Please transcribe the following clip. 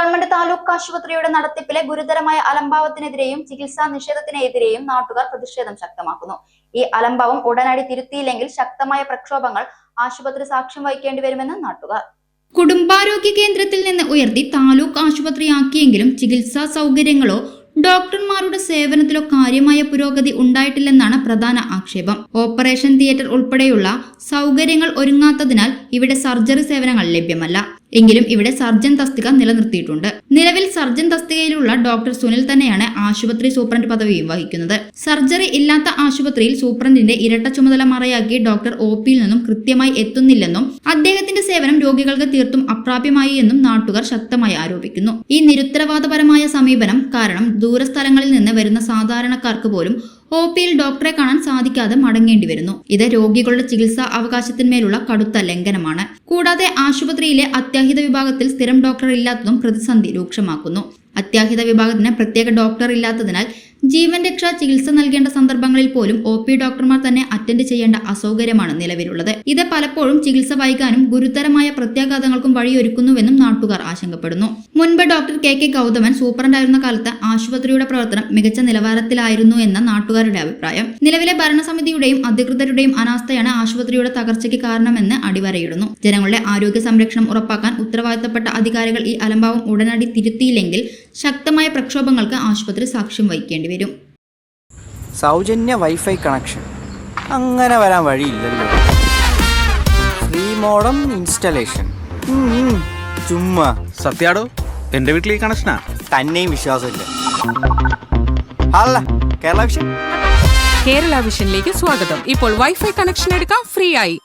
Government taluk ആശുപത്രിയുടെ നടത്തിപ്പിലെ ഗുരുതരമായ അലംഭാവത്തിനെതിരെയും ചികിത്സാ നിഷേധത്തിനെതിരെയും നാട്ടുകാർ പ്രതിഷേധം ശക്തമാക്കുന്നു. ഈ അലംഭാവം ഉടനടി തിരുത്തിയില്ലെങ്കിൽ ശക്തമായ പ്രക്ഷോഭങ്ങൾ ആശുപത്രി സാക്ഷ്യം വഹിക്കേണ്ടി വരുമെന്ന് നാട്ടുകാർ. കുടുംബാരോഗ്യ കേന്ദ്രത്തിൽ നിന്ന് ഉയർത്തി താലൂക്ക് ആശുപത്രിയാക്കിയെങ്കിലും ചികിത്സാ സൗകര്യങ്ങളോ ഡോക്ടർമാരുടെ സേവനത്തിലോ കാര്യമായ പുരോഗതി ഉണ്ടായിട്ടില്ലെന്നാണ് പ്രധാന ആക്ഷേപം. ഓപ്പറേഷൻ തിയേറ്റർ ഉൾപ്പെടെയുള്ള സൗകര്യങ്ങൾ ഒരുങ്ങാത്തതിനാൽ ഇവിടെ സർജറി സേവനങ്ങൾ ലഭ്യമല്ല. എങ്കിലും ഇവിടെ സർജൻ തസ്തിക നിലനിർത്തിയിട്ടുണ്ട്. നിലവിൽ സർജൻ തസ്തികയിലുള്ള ഡോക്ടർ സുനിൽ തന്നെയാണ് ആശുപത്രി സൂപ്രണ്ട് പദവിയും വഹിക്കുന്നത്. സർജറി ഇല്ലാത്ത ആശുപത്രിയിൽ സൂപ്രണ്ടിന്റെ ഇരട്ട ചുമതല മറയാക്കി ഡോക്ടർ OPയിൽ നിന്നും കൃത്യമായി എത്തുന്നില്ലെന്നും അദ്ദേഹത്തിന്റെ സേവനം രോഗികൾക്ക് തീർത്തും അപ്രാപ്യമായി എന്നും നാട്ടുകാർ ശക്തമായി ആരോപിക്കുന്നു. ഈ നിരുത്തരവാദപരമായ സമീപനം കാരണം ദൂരസ്ഥലങ്ങളിൽ നിന്ന് വരുന്ന സാധാരണക്കാർക്ക് പോലും OPയിൽ ഡോക്ടറെ കാണാൻ സാധിക്കാതെ മടങ്ങേണ്ടി വരുന്നു. ഇത് രോഗികളുടെ ചികിത്സാ അവകാശത്തിന്മേലുള്ള കടുത്ത ലംഘനമാണ്. കൂടാതെ ആശുപത്രിയിലെ അത്യാഹിത വിഭാഗത്തിൽ സ്ഥിരം ഡോക്ടർ ഇല്ലാത്തതും പ്രതിസന്ധി രൂക്ഷമാക്കുന്നു. അത്യാഹിത വിഭാഗത്തിന് പ്രത്യേക ഡോക്ടർ ഇല്ലാത്തതിനാൽ ജീവൻ രക്ഷാ ചികിത്സ നൽകേണ്ട സന്ദർഭങ്ങളിൽ പോലും OP ഡോക്ടർമാർ തന്നെ അറ്റൻഡ് ചെയ്യേണ്ട അസൗകര്യമാണ് നിലവിലുള്ളത്. ഇത് പലപ്പോഴും ചികിത്സ വൈകാനും ഗുരുതരമായ പ്രത്യാഘാതങ്ങൾക്കും വഴിയൊരുക്കുന്നുവെന്നും നാട്ടുകാർ ആശങ്കപ്പെടുന്നു. മുൻപ് ഡോക്ടർ KK ഗൗതമൻ സൂപ്രണ്ടായിരുന്ന കാലത്ത് ആശുപത്രിയുടെ പ്രവർത്തനം മികച്ച നിലവാരത്തിലായിരുന്നു എന്ന നാട്ടുകാരുടെ അഭിപ്രായം. നിലവിലെ ഭരണസമിതിയുടെയും അധികൃതരുടെയും അനാസ്ഥയാണ് ആശുപത്രിയുടെ തകർച്ചയ്ക്ക് കാരണമെന്ന് അടിവരയിടുന്നു. ജനങ്ങളുടെ ആരോഗ്യ സംരക്ഷണം ഉറപ്പാക്കാൻ ഉത്തരവാദിത്തപ്പെട്ട അധികാരികൾ ഈ അലംഭാവം ഉടനടി തിരുത്തിയില്ലെങ്കിൽ ശക്തമായ പ്രക്ഷോഭങ്ങൾക്ക് ആശുപത്രി സാക്ഷ്യം വഹിക്കേണ്ടി വരും. സൗജന്യ വൈഫൈ കണക്ഷൻ അങ്ങനെ വരാൻ വഴിയില്ലല്ലോ. ഫ്രീ മോഡം ഇൻസ്റ്റലേഷൻ ചുമ്മാ. സത്യാടോ, എന്റെ വീട്ടിൽ ഈ കണക്ഷനാ. തന്നെയും വിശ്വാസമില്ല. അല്ല, കേരള വിഷൻ. കേരള വിഷനിലേക്ക് സ്വാഗതം. ഇപ്പോൾ വൈഫൈ കണക്ഷൻ എടുക്കാം ഫ്രീ ആയി.